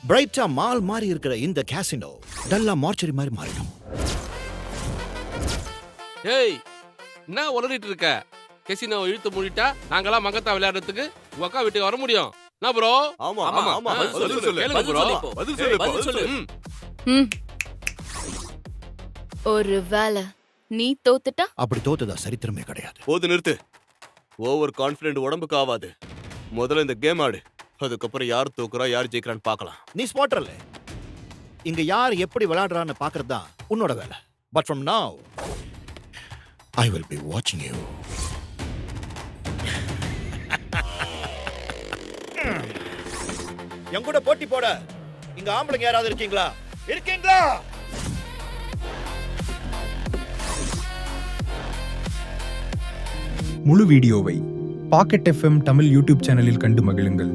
பிரைட்டா மால் மாதிரி இருக்கிற இந்த கேசினோ டல்லா மார்ச்சரி மாதிரி மாறிடும். ஏய், என்ன உளறிட்டு இருக்க? கெசினோ இழுத்து மூடிட்டா நாங்கெல்லாம் மங்கத்தா விளையாடுறதுக்கு உங்க அக்கா வீட்டுக்கு வர முடியும். என்ன ப்ரோ? ஆமா ஆமா, ஆமா ஆ, பதில் சொல்லு கேளுங்க பதில் bro. சொல்லு இப்போ. பதில் சொல்லு ம். ம். ஒரு வேலை நீ தோத்துட்டா அப்படி தோத்ததா சரித்திரமே கிடையாது. போது நிறுத்து. ஓவர் கான்ஃபிடென்ட் உடம்புக்கு ஆகாது. முதல்ல இந்த கேம் ஆடு. அதுக்கப்புறம் யார் தோக்குறா யார் ஜெயிக்கிறான்னு பார்க்கலாம். நீ ஸ்பாட்டர்ல இங்க யார் எப்படி விளையாடுறான்னு பாக்குறது தான் உன்னோட வேலை. But from now I will be வாட்சிங் யூ. என் கூட போட்டி போட இங்க ஆம்பளைங்க யாராவது இருக்கீங்களா? இருக்கீங்களா? முழு வீடியோவை பாக்கெட் எஃப்எம் தமிழ் யூடியூப் சேனலில் கண்டு மகிழுங்கள்.